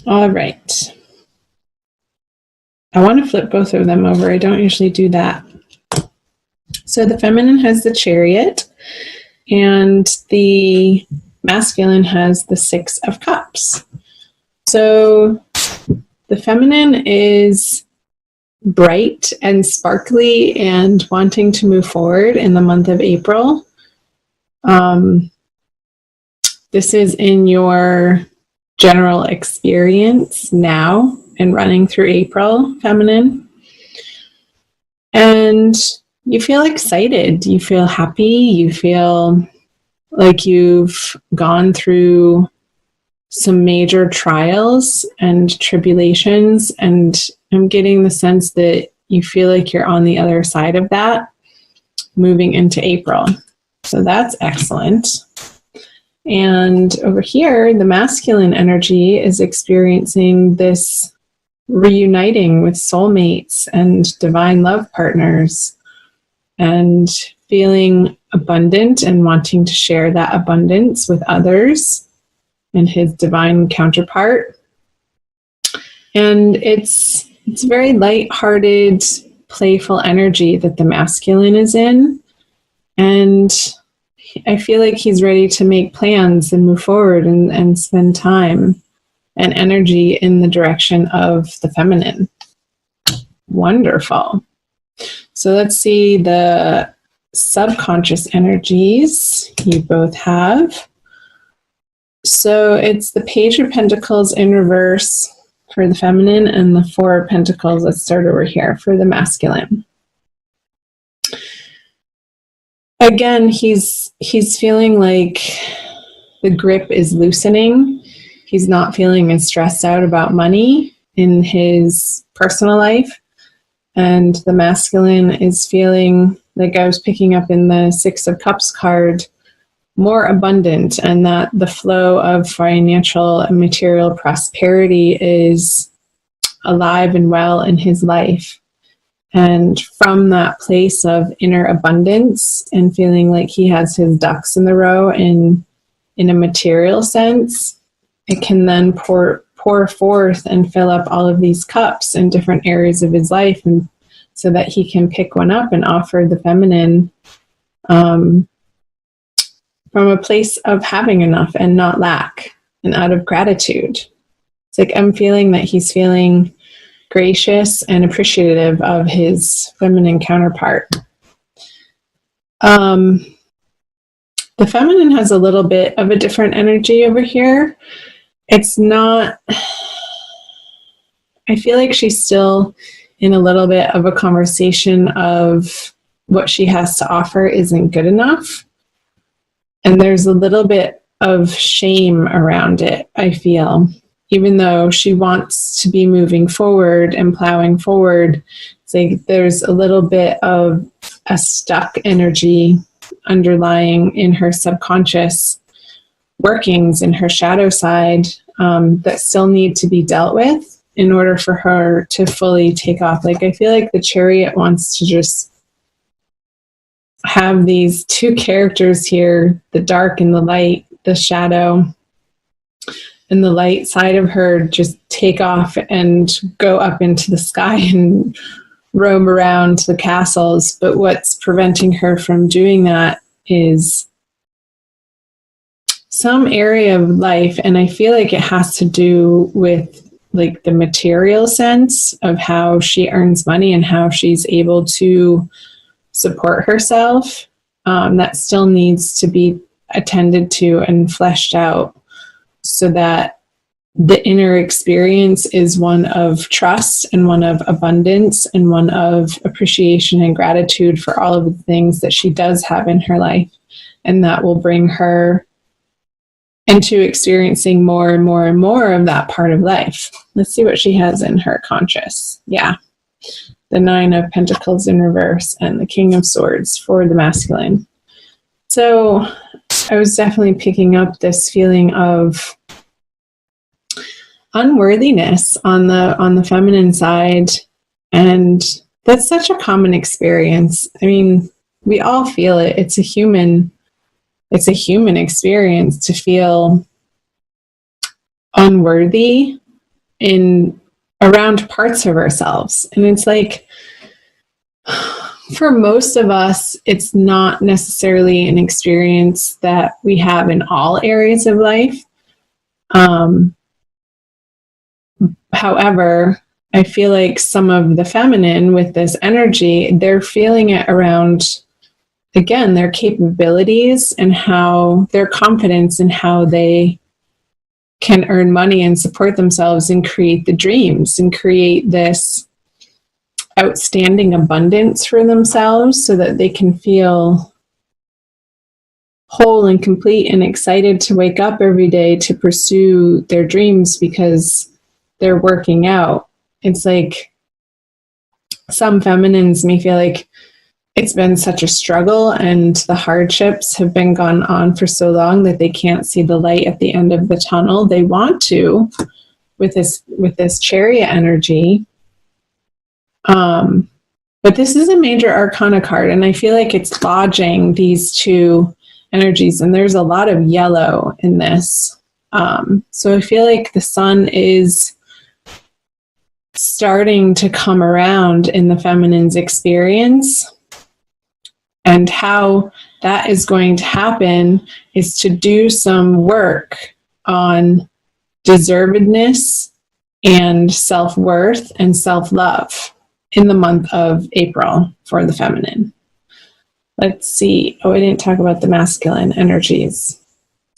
All right. I want to flip both of them over. I don't usually do that. So the feminine has the Chariot, and the masculine has the Six of Cups. So the feminine is bright and sparkly and wanting to move forward in the month of April. This is in your general experience now and running through April, feminine. And you feel excited, you feel happy, you feel like you've gone through some major trials and tribulations, and I'm getting the sense that you feel like you're on the other side of that moving into April. So that's excellent. And over here, the masculine energy is experiencing this reuniting with soulmates and divine love partners and feeling abundant and wanting to share that abundance with others and his divine counterpart. And it's very light-hearted, playful energy that the masculine is in. And I feel like he's ready to make plans and move forward and spend time and energy in the direction of the feminine. Wonderful. So let's see the subconscious energies you both have. So it's the Page of Pentacles in reverse for the feminine and the Four of Pentacles, let's start over here, for the masculine. Again, he's feeling like the grip is loosening. He's not feeling as stressed out about money in his personal life. And the masculine is feeling, like I was picking up in the Six of Cups card, more abundant, and that the flow of financial and material prosperity is alive and well in his life. And from that place of inner abundance and feeling like he has his ducks in the row in a material sense, it can then pour forth and fill up all of these cups in different areas of his life, and so that he can pick one up and offer the feminine from a place of having enough and not lack and out of gratitude. It's like I'm feeling that he's feeling gracious and appreciative of his feminine counterpart. The feminine has a little bit of a different energy over here. It's not, I feel like she's still in a little bit of a conversation of what she has to offer isn't good enough. And there's a little bit of shame around it, I feel. Even though she wants to be moving forward and plowing forward, it's like there's a little bit of a stuck energy underlying in her subconscious workings, in her shadow side, that still need to be dealt with in order for her to fully take off. Like I feel like the Chariot wants to just have these two characters here, the dark and the light, the shadow, and the light side of her just take off and go up into the sky and roam around the castles. But what's preventing her from doing that is some area of life, and I feel like it has to do with like the material sense of how she earns money and how she's able to support herself, that still needs to be attended to and fleshed out, so that the inner experience is one of trust and one of abundance and one of appreciation and gratitude for all of the things that she does have in her life. And that will bring her into experiencing more and more and more of that part of life. Let's see what she has in her conscious. Yeah. The Nine of Pentacles in reverse and the King of Swords for the masculine. So I was definitely picking up this feeling of unworthiness on the feminine side, and that's such a common experience. I mean, we all feel it. It's a human experience to feel unworthy in around parts of ourselves. And it's like, for most of us, it's not necessarily an experience that we have in all areas of life. However, I feel like some of the feminine with this energy, they're feeling it around, again, their capabilities and how their confidence in how they can earn money and support themselves and create the dreams and create this outstanding abundance for themselves so that they can feel whole and complete and excited to wake up every day to pursue their dreams because they're working out. It's like some feminines may feel like it's been such a struggle and the hardships have been gone on for so long that they can't see the light at the end of the tunnel. They want to with this chariot energy. But this is a major arcana card, and I feel like it's lodging these two energies, and there's a lot of yellow in this. So I feel like the sun is starting to come around in the feminine's experience, and how that is going to happen is to do some work on deservedness and self-worth and self-love in the month of April for the feminine. Let's see. Oh, I didn't talk about the masculine energies.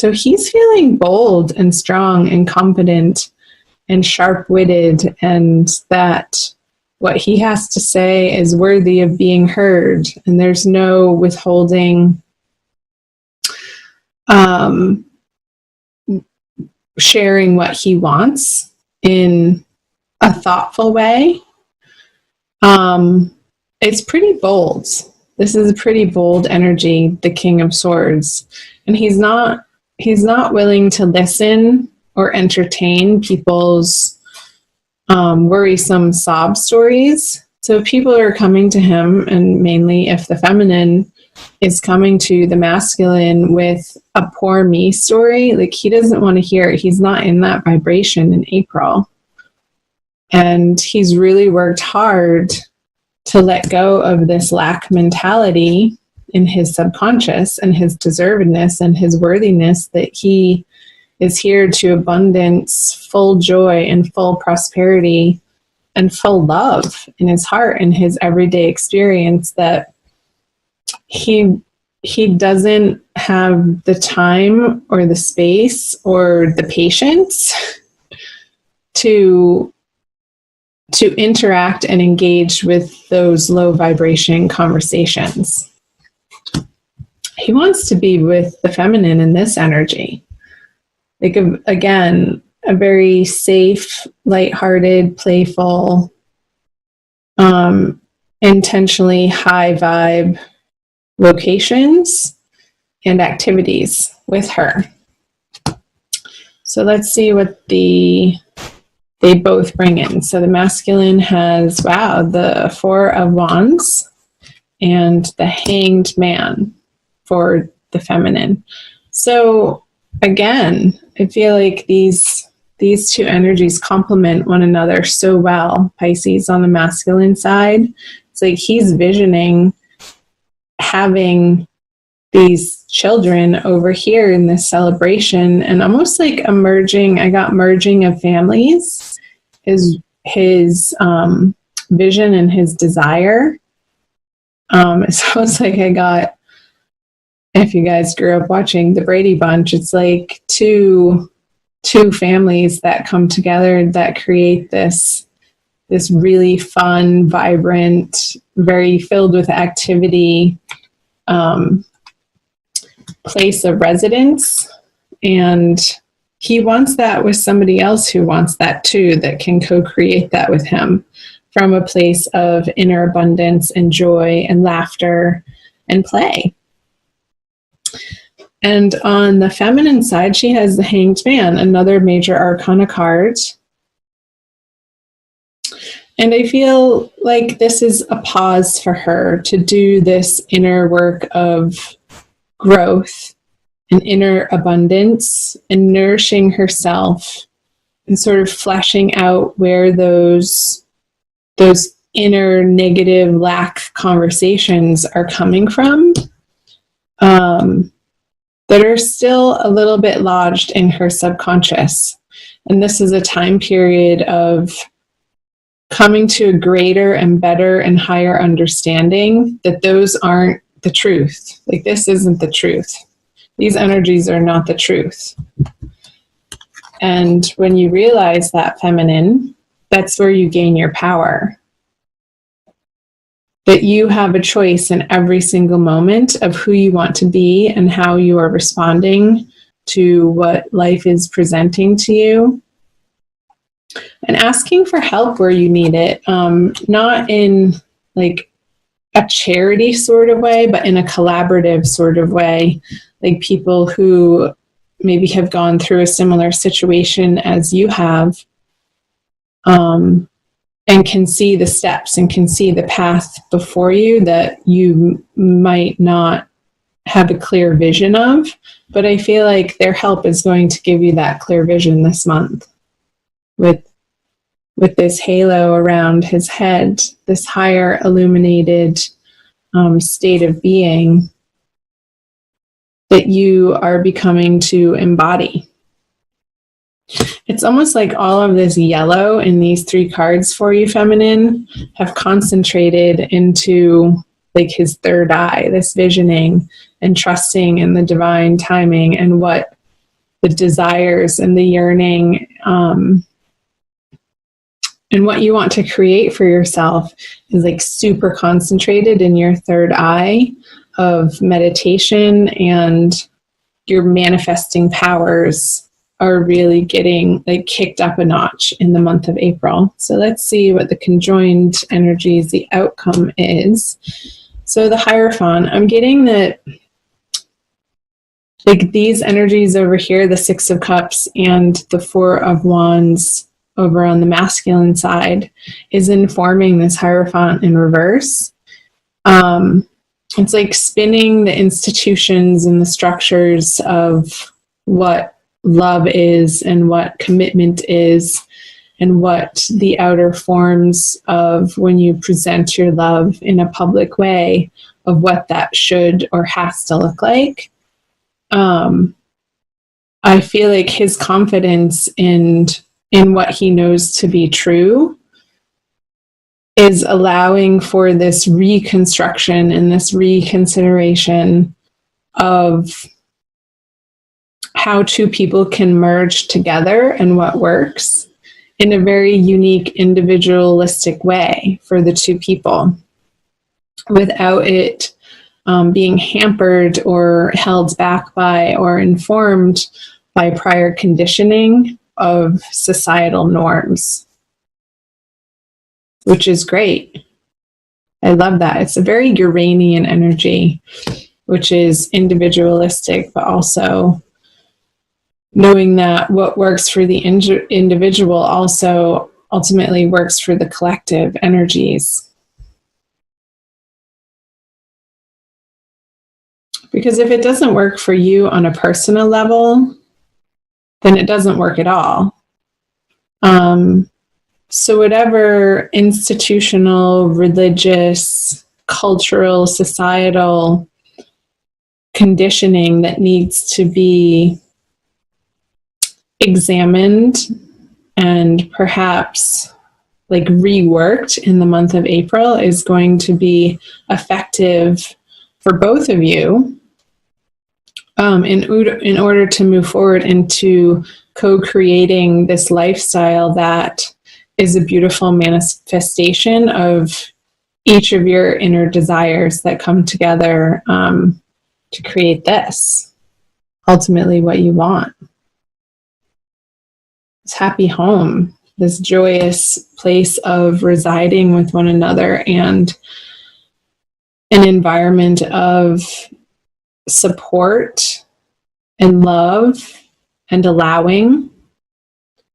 So he's feeling bold and strong and confident and sharp-witted, and that what he has to say is worthy of being heard, and there's no withholding, sharing what he wants in a thoughtful way. It's pretty bold. This is a pretty bold energy, the King of Swords, and he's not willing to listen or entertain people's worrisome sob stories. So if people are coming to him, and mainly if the feminine is coming to the masculine with a poor me story, like he doesn't want to hear it. He's not in that vibration in April. And he's really worked hard to let go of this lack mentality in his subconscious and his deservedness and his worthiness, that he is here to abundance, full joy and full prosperity and full love in his heart and his everyday experience, that he doesn't have the time or the space or the patience to interact and engage with those low vibration conversations. He wants to be with the feminine in this energy. Like, again, a very safe, lighthearted, playful, intentionally high vibe locations and activities with her. So let's see what they both bring in. So the masculine has, the Four of Wands and the Hanged Man for the feminine. So again, I feel like these two energies complement one another so well. Pisces on the masculine side, it's like he's visioning having these children over here in this celebration, and almost like merging of families is his vision and his desire. It's almost like if you guys grew up watching the Brady Bunch, it's like two families that come together that create this really fun, vibrant, very filled with activity place of residence. And he wants that with somebody else who wants that too, that can co-create that with him from a place of inner abundance and joy and laughter and play. And on the feminine side, she has the Hanged Man, another major arcana card. And I feel like this is a pause for her to do this inner work of growth and inner abundance and nourishing herself and sort of fleshing out where those inner negative lack conversations are coming from, that are still a little bit lodged in her subconscious. And this is a time period of coming to a greater and better and higher understanding that those aren't the truth. Like, this isn't the truth. These energies are not the truth. And when you realize that, feminine, that's where you gain your power. That you have a choice in every single moment of who you want to be and how you are responding to what life is presenting to you. And asking for help where you need it, not in like a charity sort of way, but in a collaborative sort of way, like people who maybe have gone through a similar situation as you have, and can see the steps and can see the path before you that you might not have a clear vision of. But I feel like their help is going to give you that clear vision this month with this halo around his head, this higher illuminated state of being that you are becoming to embody. It's almost like all of this yellow in these 3 cards for you, feminine, have concentrated into like his third eye, this visioning and trusting in the divine timing and what the desires and the yearning and what you want to create for yourself is like super concentrated in your third eye of meditation, and your manifesting powers are really getting like kicked up a notch in the month of April. So let's see what the conjoined energies, the outcome is. So the Hierophant, I'm getting that like these energies over here, the 6 of Cups and the 4 of Wands over on the masculine side, is informing this Hierophant in reverse. It's like spinning the institutions and the structures of what love is and what commitment is and what the outer forms of when you present your love in a public way of what that should or has to look like. I feel like his confidence in what he knows to be true is allowing for this reconstruction and this reconsideration of how 2 people can merge together and what works in a very unique, individualistic way for the 2 people without it being hampered or held back by or informed by prior conditioning of societal norms, which is great. I love that. It's a very Uranian energy, which is individualistic, but also knowing that what works for the individual also ultimately works for the collective energies. Because if it doesn't work for you on a personal level, then it doesn't work at all. So whatever institutional, religious, cultural, societal conditioning that needs to be examined and perhaps like reworked in the month of April is going to be effective for both of you in order to move forward into co-creating this lifestyle that is a beautiful manifestation of each of your inner desires that come together to create this, ultimately what you want. This happy home, this joyous place of residing with one another and an environment of support and love and allowing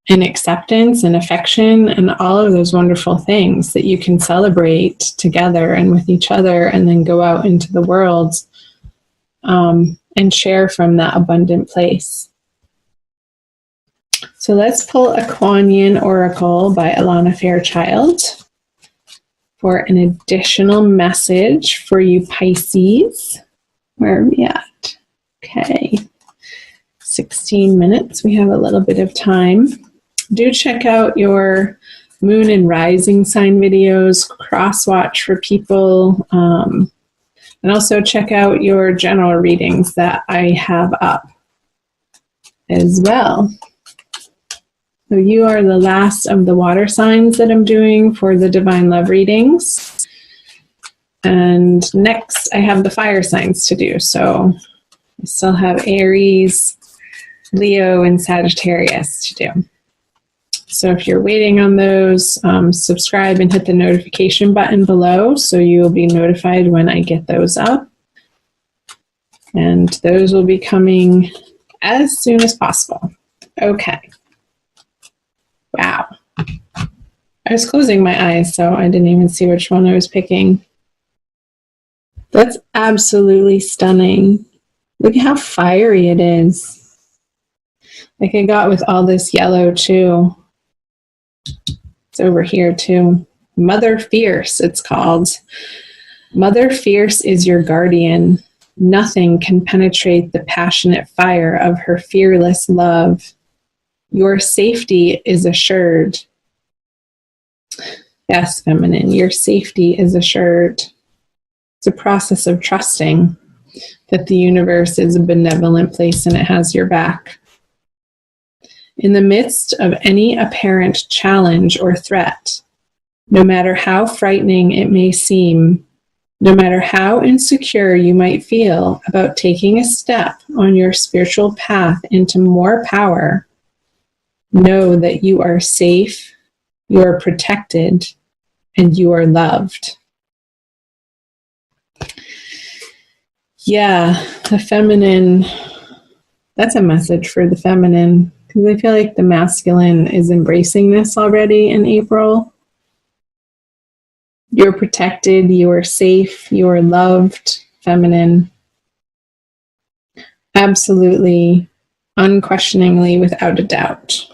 and acceptance and affection and all of those wonderful things that you can celebrate together and with each other and then go out into the world and share from that abundant place. So So let's pull a Kuan Yin Oracle by Alana Fairchild for an additional message for you Pisces. Where are we at? Okay, 16 minutes. We have a little bit of time. Do check out your moon and rising sign videos, cross watch for people, and also check out your general readings that I have up as well. So you are the last of the water signs that I'm doing for the divine love readings. And next I have the fire signs to do. So I still have Aries, Leo, and Sagittarius to do. So if you're waiting on those, subscribe and hit the notification button below so you will be notified when I get those up. And those will be coming as soon as possible. Okay. Wow. I was closing my eyes, so I didn't even see which one I was picking. That's absolutely stunning. Look at how fiery it is. Like I got with all this yellow too. It's over here too. Mother Fierce, it's called. Mother Fierce is your guardian. Nothing can penetrate the passionate fire of her fearless love. Your safety is assured. Yes, feminine, your safety is assured. It's a process of trusting that the universe is a benevolent place and it has your back. In the midst of any apparent challenge or threat, no matter how frightening it may seem, no matter how insecure you might feel about taking a step on your spiritual path into more power, know that you are safe, you are protected, and you are loved. Yeah, the feminine, that's a message for the feminine, because I feel like the masculine is embracing this already in April. You're protected, you are safe, you are loved, feminine. Absolutely, unquestioningly, without a doubt.